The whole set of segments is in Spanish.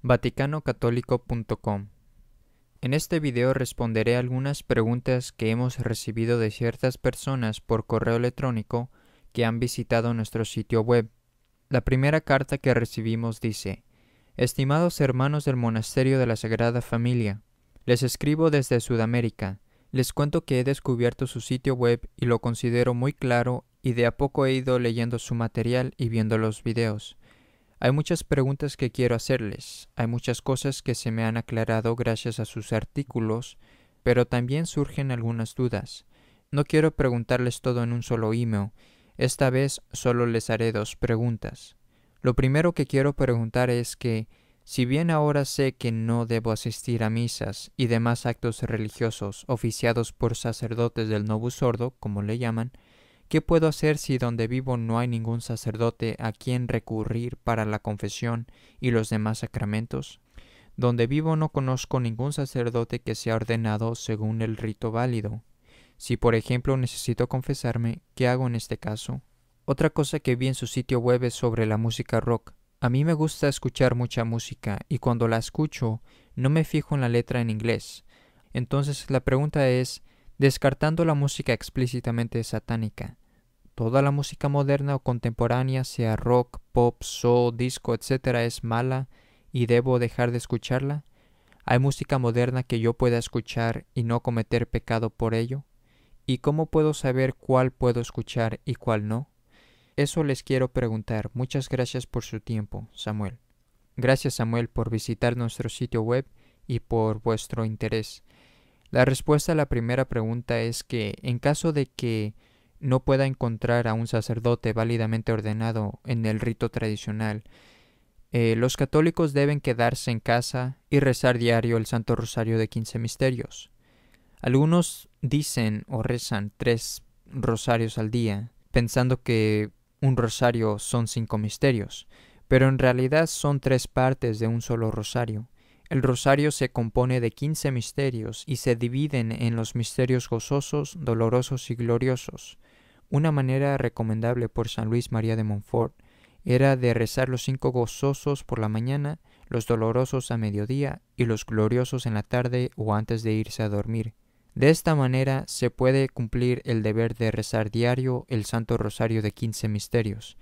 vaticanocatólico.com. En este video responderé algunas preguntas que hemos recibido de ciertas personas por correo electrónico que han visitado nuestro sitio web. La primera carta que recibimos dice: Estimados hermanos del Monasterio de la Sagrada Familia, les escribo desde Sudamérica. Les cuento que he descubierto su sitio web y lo considero muy claro, y de a poco he ido leyendo su material y viendo los videos. Hay muchas preguntas que quiero hacerles, hay muchas cosas que se me han aclarado gracias a sus artículos, pero también surgen algunas dudas. No quiero preguntarles todo en un solo email, esta vez solo les haré 2 preguntas. Lo primero que quiero preguntar es que, si bien ahora sé que no debo asistir a misas y demás actos religiosos oficiados por sacerdotes del Novus Ordo, como le llaman, ¿qué puedo hacer si donde vivo no hay ningún sacerdote a quien recurrir para la confesión y los demás sacramentos? Donde vivo no conozco ningún sacerdote que sea ordenado según el rito válido. Si por ejemplo necesito confesarme, ¿qué hago en este caso? Otra cosa que vi en su sitio web es sobre la música rock. A mí me gusta escuchar mucha música y cuando la escucho no me fijo en la letra en inglés. Entonces la pregunta es, descartando la música explícitamente satánica, ¿toda la música moderna o contemporánea, sea rock, pop, soul, disco, etcétera, es mala y debo dejar de escucharla? ¿Hay música moderna que yo pueda escuchar y no cometer pecado por ello? ¿Y cómo puedo saber cuál puedo escuchar y cuál no? Eso les quiero preguntar. Muchas gracias por su tiempo, Samuel. Gracias, Samuel, por visitar nuestro sitio web y por vuestro interés. La respuesta a la primera pregunta es que, en caso de que no pueda encontrar a un sacerdote válidamente ordenado en el rito tradicional, los católicos deben quedarse en casa y rezar diario el Santo Rosario de 15 misterios. Algunos dicen o rezan 3 rosarios al día, pensando que un rosario son 5 misterios, pero en realidad son 3 partes de un solo rosario. El rosario se compone de 15 misterios y se dividen en los misterios gozosos, dolorosos y gloriosos. Una manera recomendable por San Luis María de Montfort era de rezar los 5 gozosos por la mañana, los dolorosos a mediodía y los gloriosos en la tarde o antes de irse a dormir. De esta manera se puede cumplir el deber de rezar diario el Santo Rosario de 15 misterios.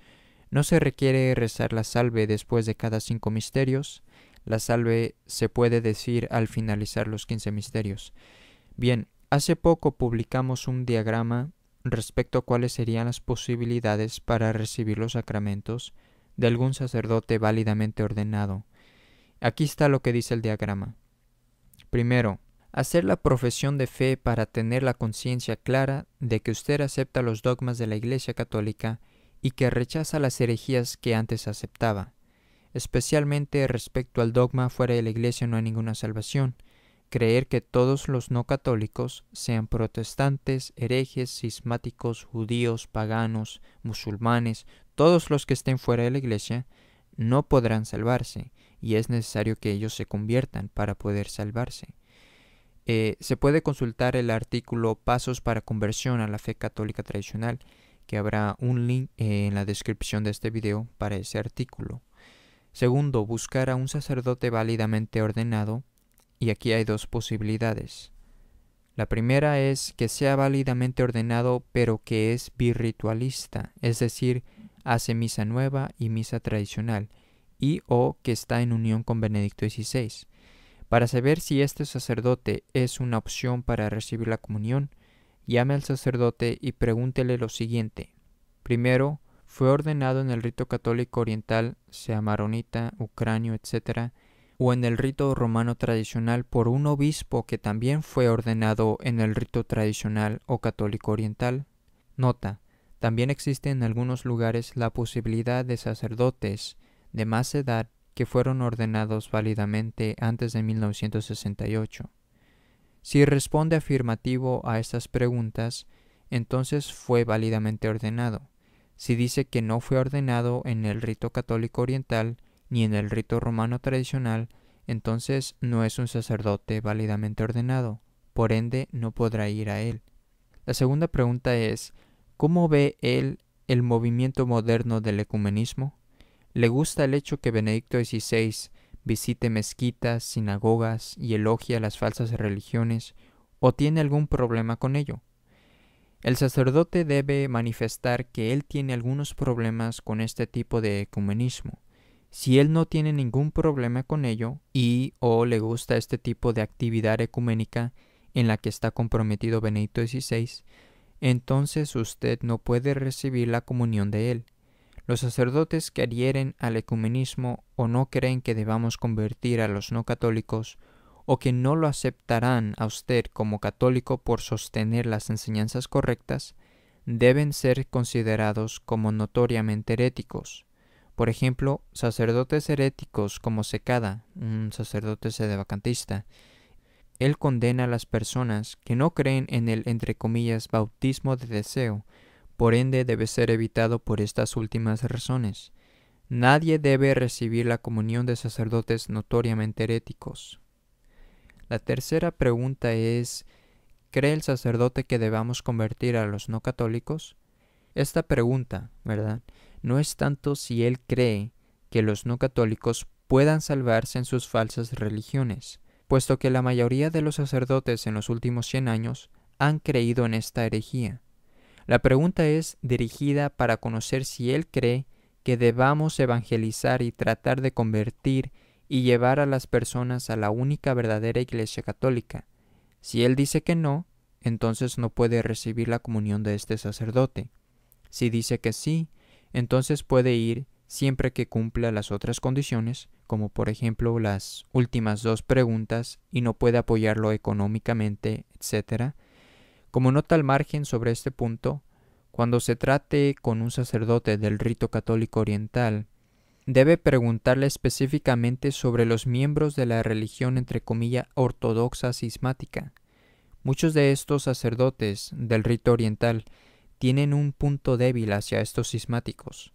No se requiere rezar la salve después de cada 5 misterios. La salve se puede decir al finalizar los 15 misterios. Bien, hace poco publicamos un diagrama respecto a cuáles serían las posibilidades para recibir los sacramentos de algún sacerdote válidamente ordenado. Aquí está lo que dice el diagrama. Primero, hacer la profesión de fe para tener la conciencia clara de que usted acepta los dogmas de la Iglesia Católica y que rechaza las herejías que antes aceptaba. Especialmente respecto al dogma fuera de la Iglesia no hay ninguna salvación. Creer que todos los no católicos, sean protestantes, herejes, cismáticos, judíos, paganos, musulmanes, todos los que estén fuera de la Iglesia, no podrán salvarse, y es necesario que ellos se conviertan para poder salvarse. Se puede consultar el artículo Pasos para conversión a la fe católica tradicional, que habrá un link en la descripción de este video para ese artículo. Segundo, buscar a un sacerdote válidamente ordenado, y aquí hay 2 posibilidades. La primera es que sea válidamente ordenado pero que es birritualista, es decir, hace misa nueva y misa tradicional, y o que está en unión con Benedicto XVI. Para saber si este sacerdote es una opción para recibir la comunión, llame al sacerdote y pregúntele lo siguiente. Primero, ¿fue ordenado en el rito católico oriental, sea maronita, ucranio, etc., o en el rito romano tradicional por un obispo que también fue ordenado en el rito tradicional o católico oriental? Nota: también existe en algunos lugares la posibilidad de sacerdotes de más edad que fueron ordenados válidamente antes de 1968. Si responde afirmativo a estas preguntas, entonces fue válidamente ordenado. Si dice que no fue ordenado en el rito católico oriental ni en el rito romano tradicional, entonces no es un sacerdote válidamente ordenado, por ende no podrá ir a él. La segunda pregunta es, ¿cómo ve él el movimiento moderno del ecumenismo? ¿Le gusta el hecho que Benedicto XVI visite mezquitas, sinagogas y elogia las falsas religiones, o tiene algún problema con ello. El sacerdote debe manifestar que él tiene algunos problemas con este tipo de ecumenismo. Si él no tiene ningún problema con ello y o le gusta este tipo de actividad ecuménica en la que está comprometido Benedicto XVI, entonces usted no puede recibir la comunión de él. Los sacerdotes que adhieren al ecumenismo o no creen que debamos convertir a los no católicos o que no lo aceptarán a usted como católico por sostener las enseñanzas correctas, deben ser considerados como notoriamente heréticos. Por ejemplo, sacerdotes heréticos como Secada, un sacerdote sedevacantista, él condena a las personas que no creen en el, entre comillas, bautismo de deseo, por ende debe ser evitado por estas últimas razones. Nadie debe recibir la comunión de sacerdotes notoriamente heréticos. La tercera pregunta es, ¿cree el sacerdote que debamos convertir a los no católicos? Esta pregunta, ¿verdad?, no es tanto si él cree que los no católicos puedan salvarse en sus falsas religiones, puesto que la mayoría de los sacerdotes en los últimos 100 años han creído en esta herejía. La pregunta es dirigida para conocer si él cree que debamos evangelizar y tratar de convertir y llevar a las personas a la única verdadera Iglesia católica. Si él dice que no, entonces no puede recibir la comunión de este sacerdote. Si dice que sí, entonces puede ir siempre que cumpla las otras condiciones, como por ejemplo las últimas 2 preguntas y no puede apoyarlo económicamente, etc. Como nota al margen sobre este punto, cuando se trate con un sacerdote del rito católico oriental, debe preguntarle específicamente sobre los miembros de la religión entre comillas ortodoxa cismática. Muchos de estos sacerdotes del rito oriental tienen un punto débil hacia estos cismáticos.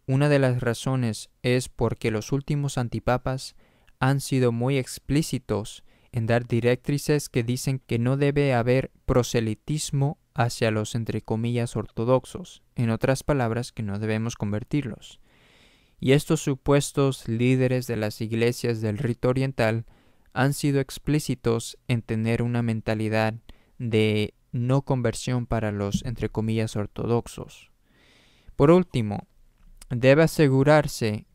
Una de las razones es porque los últimos antipapas han sido muy explícitos en dar directrices que dicen que no debe haber proselitismo hacia los entre comillas ortodoxos, en otras palabras que no debemos convertirlos. Y estos supuestos líderes de las iglesias del rito oriental han sido explícitos en tener una mentalidad de no conversión para los entre comillas ortodoxos. Por último, debe asegurarse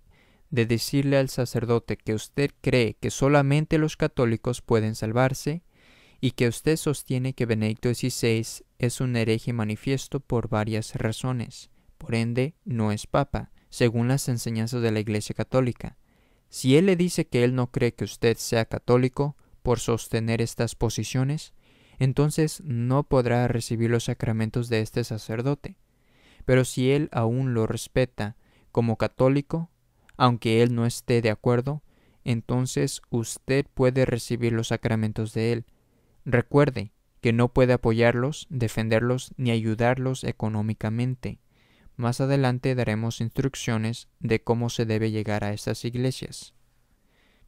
de decirle al sacerdote que usted cree que solamente los católicos pueden salvarse y que usted sostiene que Benedicto XVI es un hereje manifiesto por varias razones. Por ende, no es papa, según las enseñanzas de la Iglesia Católica. Si él le dice que él no cree que usted sea católico por sostener estas posiciones, entonces no podrá recibir los sacramentos de este sacerdote. Pero si él aún lo respeta como católico, aunque él no esté de acuerdo, entonces usted puede recibir los sacramentos de él. Recuerde que no puede apoyarlos, defenderlos ni ayudarlos económicamente. Más adelante daremos instrucciones de cómo se debe llegar a estas iglesias.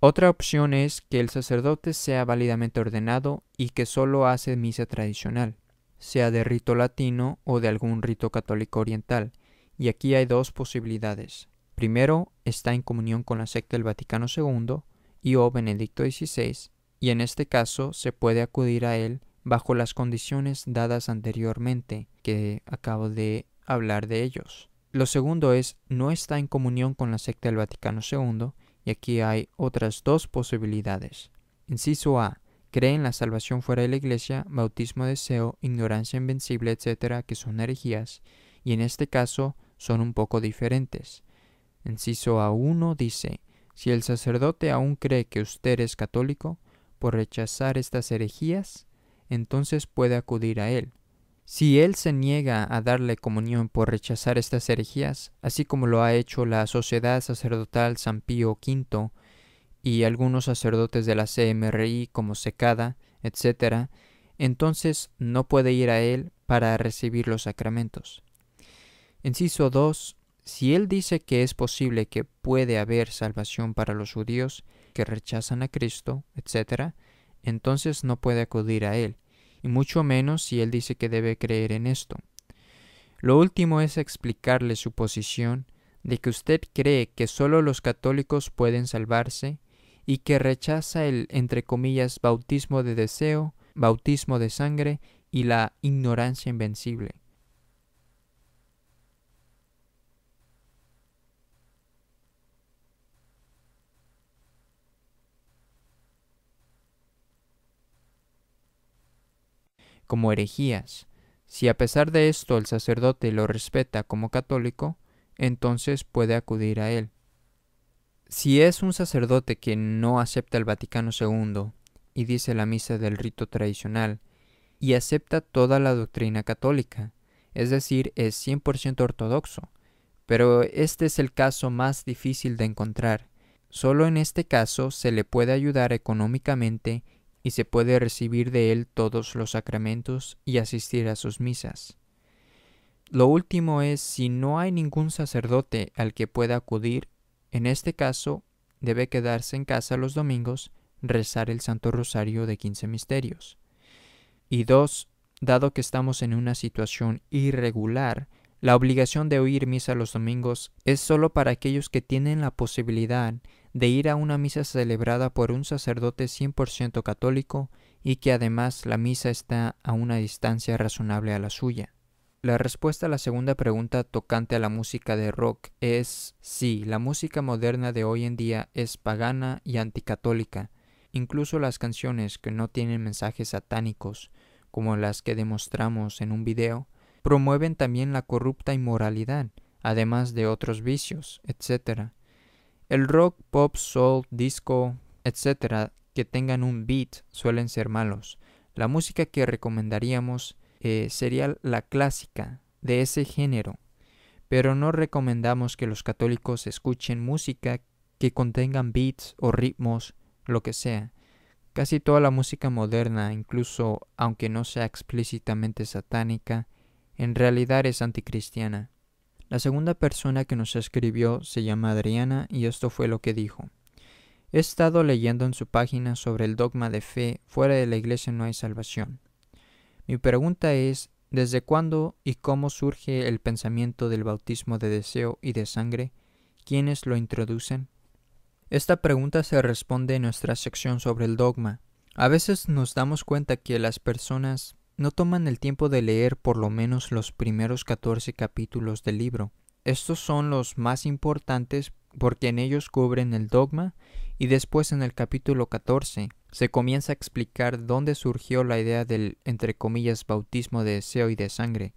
Otra opción es que el sacerdote sea válidamente ordenado y que solo hace misa tradicional, sea de rito latino o de algún rito católico oriental. Y aquí hay 2 posibilidades. Primero, está en comunión con la secta del Vaticano II y o Benedicto XVI, y en este caso se puede acudir a él bajo las condiciones dadas anteriormente, que acabo de hablar de ellos. Lo segundo es, no está en comunión con la secta del Vaticano II, y aquí hay otras 2 posibilidades. Inciso A. Cree en la salvación fuera de la iglesia, bautismo de deseo, ignorancia invencible, etc., que son herejías, y en este caso son un poco diferentes. Inciso A1 dice, si el sacerdote aún cree que usted es católico, por rechazar estas herejías, entonces puede acudir a él. Si él se niega a darle comunión por rechazar estas herejías, así como lo ha hecho la Sociedad Sacerdotal San Pío V y algunos sacerdotes de la CMRI como Secada, etc., entonces no puede ir a él para recibir los sacramentos. Inciso 2. Si él dice que es posible que puede haber salvación para los judíos que rechazan a Cristo, etc., entonces no puede acudir a él, y mucho menos si él dice que debe creer en esto. Lo último es explicarle su posición de que usted cree que solo los católicos pueden salvarse y que rechaza el, entre comillas, bautismo de deseo, bautismo de sangre y la ignorancia invencible. Como herejías. Si a pesar de esto el sacerdote lo respeta como católico, entonces puede acudir a él. Si es un sacerdote que no acepta el Vaticano II y dice la misa del rito tradicional y acepta toda la doctrina católica, es decir, es 100% ortodoxo, pero este es el caso más difícil de encontrar. Solo en este caso se le puede ayudar económicamente y se puede recibir de él todos los sacramentos y asistir a sus misas. Lo último es, si no hay ningún sacerdote al que pueda acudir, en este caso debe quedarse en casa los domingos, rezar el Santo Rosario de 15 misterios. Y 2. Dado que estamos en una situación irregular, la obligación de oír misa los domingos es solo para aquellos que tienen la posibilidad de ir a una misa celebrada por un sacerdote 100% católico y que además la misa está a una distancia razonable a la suya. La respuesta a la segunda pregunta tocante a la música de rock es sí, la música moderna de hoy en día es pagana y anticatólica. Incluso las canciones que no tienen mensajes satánicos, como las que demostramos en un video, promueven también la corrupta inmoralidad, además de otros vicios, etc. El rock, pop, soul, disco, etc. que tengan un beat suelen ser malos. La música que recomendaríamos sería la clásica de ese género, pero no recomendamos que los católicos escuchen música que contengan beats o ritmos, lo que sea. Casi toda la música moderna, incluso aunque no sea explícitamente satánica, en realidad es anticristiana. La segunda persona que nos escribió se llama Adriana y esto fue lo que dijo. He estado leyendo en su página sobre el dogma de fe, fuera de la iglesia no hay salvación. Mi pregunta es, ¿desde cuándo y cómo surge el pensamiento del bautismo de deseo y de sangre? ¿Quiénes lo introducen? Esta pregunta se responde en nuestra sección sobre el dogma. A veces nos damos cuenta que las personas no toman el tiempo de leer por lo menos los primeros 14 capítulos del libro. Estos son los más importantes porque en ellos cubren el dogma y después en el capítulo 14 se comienza a explicar dónde surgió la idea del, entre comillas, bautismo de deseo y de sangre.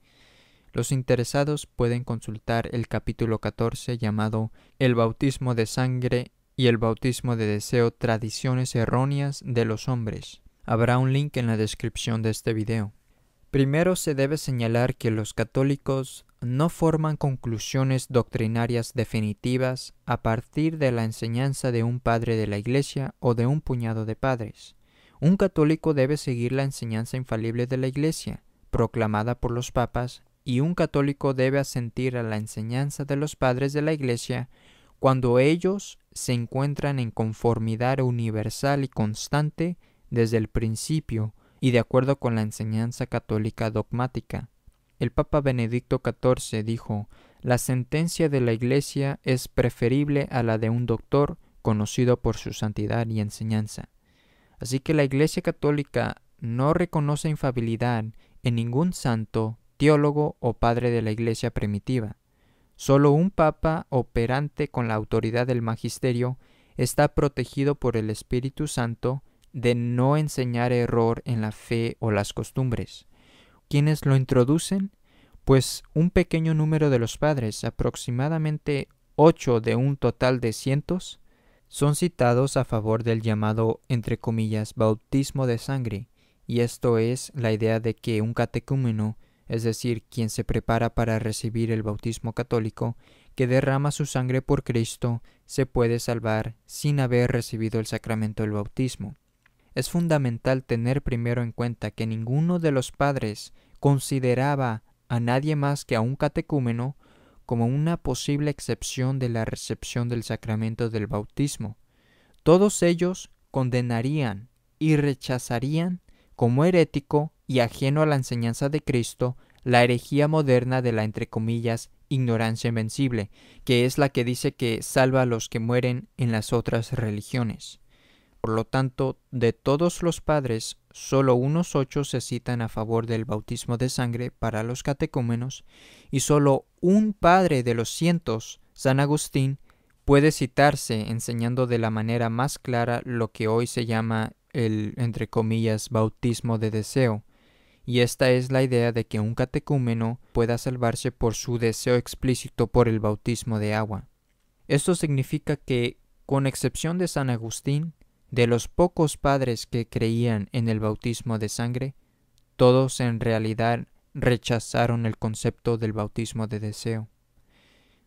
Los interesados pueden consultar el capítulo 14 llamado El bautismo de sangre y el bautismo de deseo, tradiciones erróneas de los hombres. Habrá un link en la descripción de este video. Primero se debe señalar que los católicos no forman conclusiones doctrinarias definitivas a partir de la enseñanza de un padre de la Iglesia o de un puñado de padres. Un católico debe seguir la enseñanza infalible de la Iglesia, proclamada por los papas, y un católico debe asentir a la enseñanza de los padres de la Iglesia cuando ellos se encuentran en conformidad universal y constante desde el principio y de acuerdo con la enseñanza católica dogmática. El Papa Benedicto XIV dijo, la sentencia de la Iglesia es preferible a la de un doctor conocido por su santidad y enseñanza. Así que la Iglesia católica no reconoce infalibilidad en ningún santo, teólogo o padre de la Iglesia primitiva. Solo un papa operante con la autoridad del magisterio está protegido por el Espíritu Santo de no enseñar error en la fe o las costumbres. ¿Quiénes lo introducen? Pues un pequeño número de los padres, aproximadamente 8 de un total de cientos, son citados a favor del llamado, entre comillas, bautismo de sangre, y esto es la idea de que un catecúmeno, es decir, quien se prepara para recibir el bautismo católico, que derrama su sangre por Cristo, se puede salvar sin haber recibido el sacramento del bautismo. Es fundamental tener primero en cuenta que ninguno de los padres consideraba a nadie más que a un catecúmeno como una posible excepción de la recepción del sacramento del bautismo. Todos ellos condenarían y rechazarían como herético y ajeno a la enseñanza de Cristo la herejía moderna de la, entre comillas, ignorancia invencible, que es la que dice que salva a los que mueren en las otras religiones. Por lo tanto, de todos los padres, solo unos 8 se citan a favor del bautismo de sangre para los catecúmenos, y solo un padre de los cientos, San Agustín, puede citarse enseñando de la manera más clara lo que hoy se llama el, entre comillas, bautismo de deseo. Y esta es la idea de que un catecúmeno pueda salvarse por su deseo explícito por el bautismo de agua. Esto significa que, con excepción de San Agustín, de los pocos padres que creían en el bautismo de sangre, todos en realidad rechazaron el concepto del bautismo de deseo.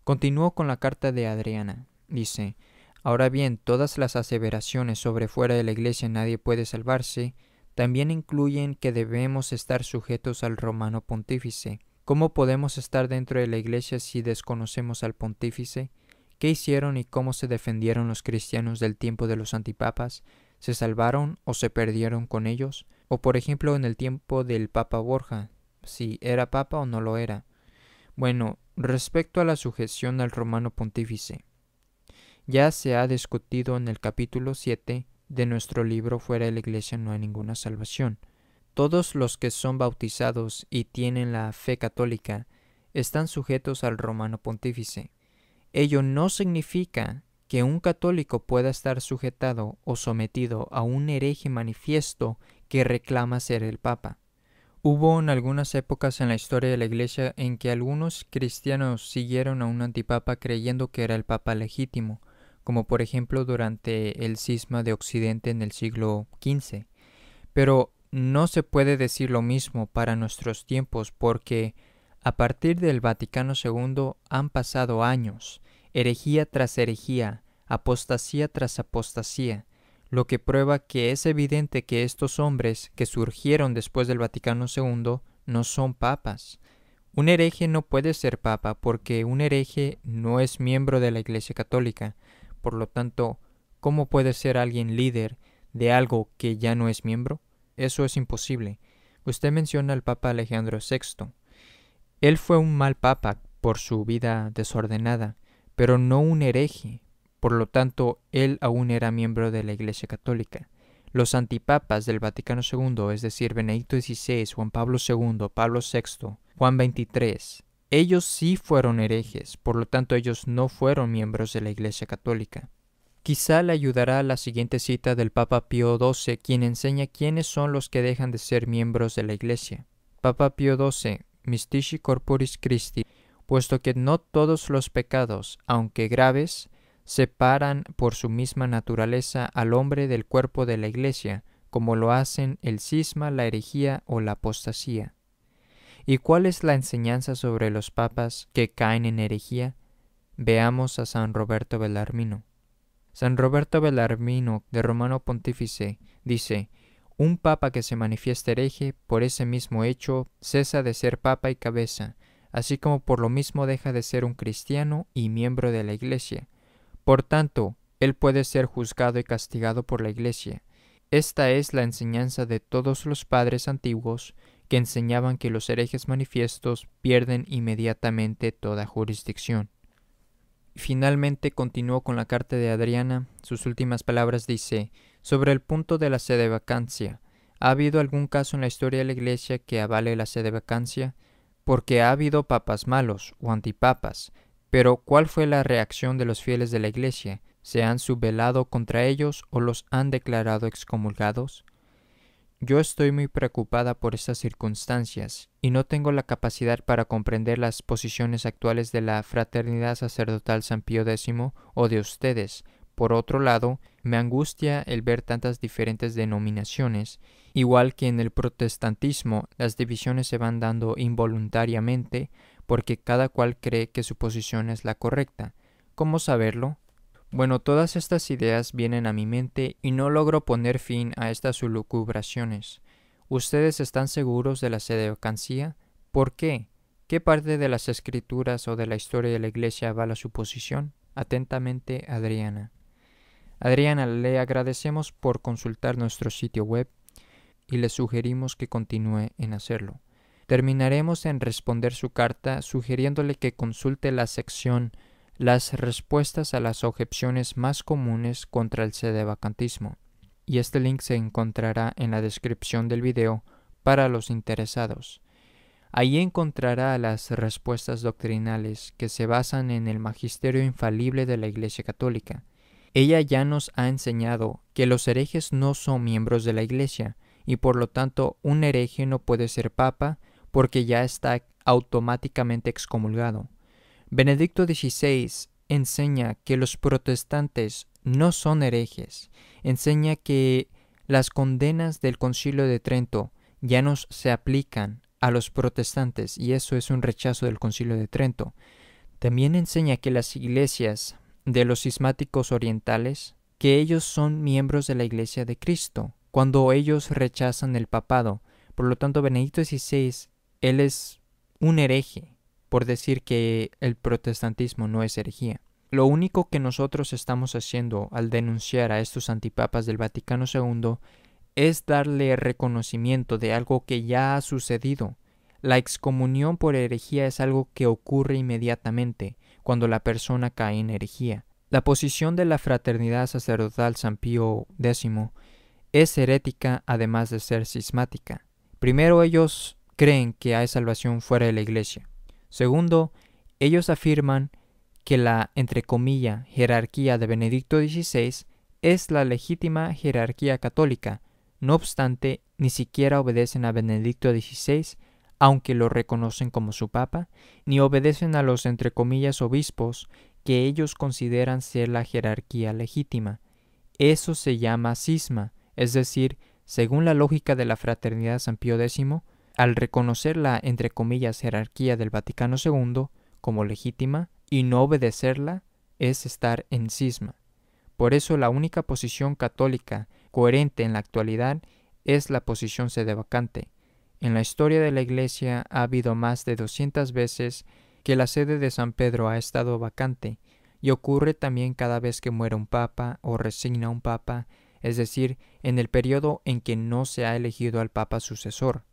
Continuó con la carta de Adriana. Dice: ahora bien, todas las aseveraciones sobre fuera de la Iglesia nadie puede salvarse también incluyen que debemos estar sujetos al romano pontífice. ¿Cómo podemos estar dentro de la Iglesia si desconocemos al pontífice? ¿Qué hicieron y cómo se defendieron los cristianos del tiempo de los antipapas? ¿Se salvaron o se perdieron con ellos? O por ejemplo en el tiempo del Papa Borja, si era papa o no lo era. Bueno, respecto a la sujeción al romano pontífice, ya se ha discutido en el capítulo 7 de nuestro libro Fuera de la Iglesia no hay ninguna salvación. Todos los que son bautizados y tienen la fe católica están sujetos al romano pontífice. Ello no significa que un católico pueda estar sujetado o sometido a un hereje manifiesto que reclama ser el Papa. Hubo en algunas épocas en la historia de la Iglesia en que algunos cristianos siguieron a un antipapa creyendo que era el Papa legítimo, como por ejemplo durante el cisma de Occidente en el siglo XV. Pero no se puede decir lo mismo para nuestros tiempos porque a partir del Vaticano II han pasado años, herejía tras herejía, apostasía tras apostasía, lo que prueba que es evidente que estos hombres que surgieron después del Vaticano II no son papas. Un hereje no puede ser papa porque un hereje no es miembro de la Iglesia Católica. Por lo tanto, ¿cómo puede ser alguien líder de algo que ya no es miembro? Eso es imposible. Usted menciona al Papa Alejandro VI. Él fue un mal papa por su vida desordenada, pero no un hereje. Por lo tanto, él aún era miembro de la Iglesia Católica. Los antipapas del Vaticano II, es decir, Benedicto XVI, Juan Pablo II, Pablo VI, Juan XXIII, ellos sí fueron herejes, por lo tanto ellos no fueron miembros de la Iglesia Católica. Quizá le ayudará la siguiente cita del Papa Pío XII, quien enseña quiénes son los que dejan de ser miembros de la Iglesia. Papa Pío XII, Mystici Corporis Christi, puesto que no todos los pecados, aunque graves, separan por su misma naturaleza al hombre del cuerpo de la Iglesia, como lo hacen el cisma, la herejía o la apostasía. ¿Y cuál es la enseñanza sobre los papas que caen en herejía? Veamos a San Roberto Bellarmino. San Roberto Bellarmino, de Romano Pontífice, dice: un papa que se manifiesta hereje, por ese mismo hecho, cesa de ser papa y cabeza, así como por lo mismo deja de ser un cristiano y miembro de la Iglesia. Por tanto, él puede ser juzgado y castigado por la Iglesia. Esta es la enseñanza de todos los padres antiguos que enseñaban que los herejes manifiestos pierden inmediatamente toda jurisdicción. Finalmente continuó con la carta de Adriana. Sus últimas palabras dice: sobre el punto de la sedevacancia, ¿ha habido algún caso en la historia de la Iglesia que avale la sedevacancia? Porque ha habido papas malos o antipapas, pero ¿cuál fue la reacción de los fieles de la Iglesia? ¿Se han subvelado contra ellos o los han declarado excomulgados? Yo estoy muy preocupada por estas circunstancias y no tengo la capacidad para comprender las posiciones actuales de la Fraternidad Sacerdotal San Pío X o de ustedes. Por otro lado, me angustia el ver tantas diferentes denominaciones. Igual que en el protestantismo, las divisiones se van dando involuntariamente porque cada cual cree que su posición es la correcta. ¿Cómo saberlo? Bueno, todas estas ideas vienen a mi mente y no logro poner fin a estas lucubraciones. ¿Ustedes están seguros de la sedevacancia? ¿Por qué? ¿Qué parte de las escrituras o de la historia de la Iglesia avala su posición? Atentamente, Adriana. Adriana, le agradecemos por consultar nuestro sitio web y le sugerimos que continúe en hacerlo. Terminaremos en responder su carta sugiriéndole que consulte la sección Las respuestas a las objeciones más comunes contra el sedevacantismo. y este link se encontrará en la descripción del video para los interesados. Ahí encontrará las respuestas doctrinales que se basan en el magisterio infalible de la Iglesia Católica. Ella ya nos ha enseñado que los herejes no son miembros de la Iglesia, y por lo tanto un hereje no puede ser papa porque ya está automáticamente excomulgado. Benedicto XVI enseña que los protestantes no son herejes, enseña que las condenas del Concilio de Trento ya no se aplican a los protestantes, y eso es un rechazo del Concilio de Trento. También enseña que las iglesias de los cismáticos orientales, que ellos son miembros de la Iglesia de Cristo, cuando ellos rechazan el papado. Por lo tanto, Benedicto XVI, él es un hereje, por decir que el protestantismo no es herejía. Lo único que nosotros estamos haciendo al denunciar a estos antipapas del Vaticano II es darle reconocimiento de algo que ya ha sucedido. La excomunión por herejía es algo que ocurre inmediatamente cuando la persona cae en herejía. La posición de la Fraternidad Sacerdotal San Pío X es herética además de ser cismática. Primero, ellos creen que hay salvación fuera de la Iglesia. Segundo, ellos afirman que la, entre comillas, jerarquía de Benedicto XVI es la legítima jerarquía católica. No obstante, ni siquiera obedecen a Benedicto XVI, aunque lo reconocen como su papa, ni obedecen a los, entre comillas, obispos que ellos consideran ser la jerarquía legítima. Eso se llama cisma, es decir, según la lógica de la Fraternidad San Pío X, al reconocer la, entre comillas, jerarquía del Vaticano II como legítima y no obedecerla, es estar en cisma. Por eso la única posición católica coherente en la actualidad es la posición sedevacante. En la historia de la Iglesia ha habido más de 200 veces que la sede de San Pedro ha estado vacante, y ocurre también cada vez que muere un papa o resigna un papa, es decir, en el periodo en que no se ha elegido al papa sucesor.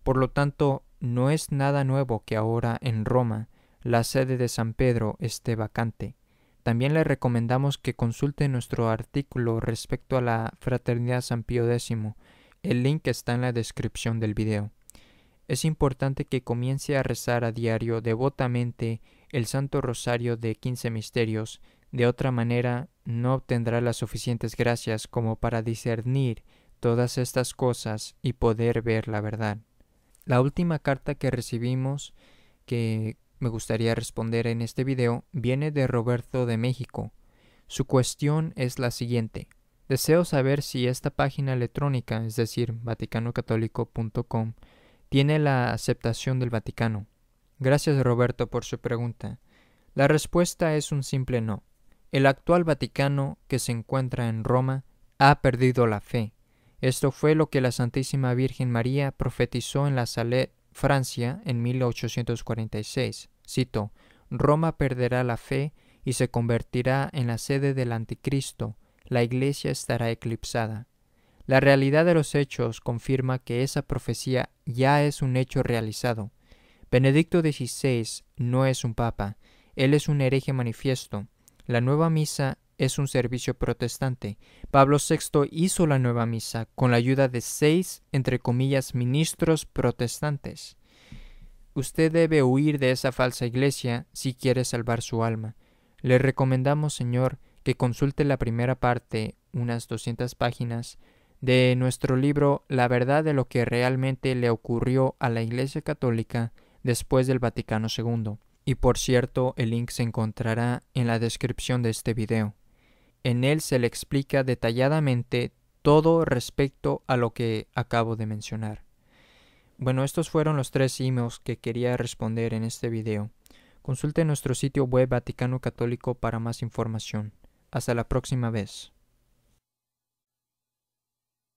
Por lo tanto, no es nada nuevo que ahora en Roma la sede de San Pedro esté vacante. También le recomendamos que consulte nuestro artículo respecto a la Fraternidad San Pío X. El link está en la descripción del video. Es importante que comience a rezar a diario devotamente el Santo Rosario de 15 Misterios. De otra manera, no obtendrá las suficientes gracias como para discernir todas estas cosas y poder ver la verdad. La última carta que recibimos, que me gustaría responder en este video, viene de Roberto de México. Su cuestión es la siguiente. Deseo saber si esta página electrónica, es decir, vaticanocatólico.com, tiene la aceptación del Vaticano. Gracias, Roberto, por su pregunta. La respuesta es un simple no. El actual Vaticano, que se encuentra en Roma, ha perdido la fe. Esto fue lo que la Santísima Virgen María profetizó en La Salette, Francia, en 1846. Cito: Roma perderá la fe y se convertirá en la sede del anticristo. La Iglesia estará eclipsada. La realidad de los hechos confirma que esa profecía ya es un hecho realizado. Benedicto XVI no es un papa, él es un hereje manifiesto. La nueva misa es un servicio protestante. Pablo VI hizo la nueva misa con la ayuda de 6, entre comillas, ministros protestantes. Usted debe huir de esa falsa iglesia si quiere salvar su alma. Le recomendamos, señor, que consulte la primera parte, unas 200 páginas, de nuestro libro La verdad de lo que realmente le ocurrió a la Iglesia Católica después del Vaticano II. Y por cierto, el link se encontrará en la descripción de este video. En él se le explica detalladamente todo respecto a lo que acabo de mencionar. Bueno, estos fueron los 3 emails que quería responder en este video. Consulte nuestro sitio web Vaticano Católico para más información. Hasta la próxima vez.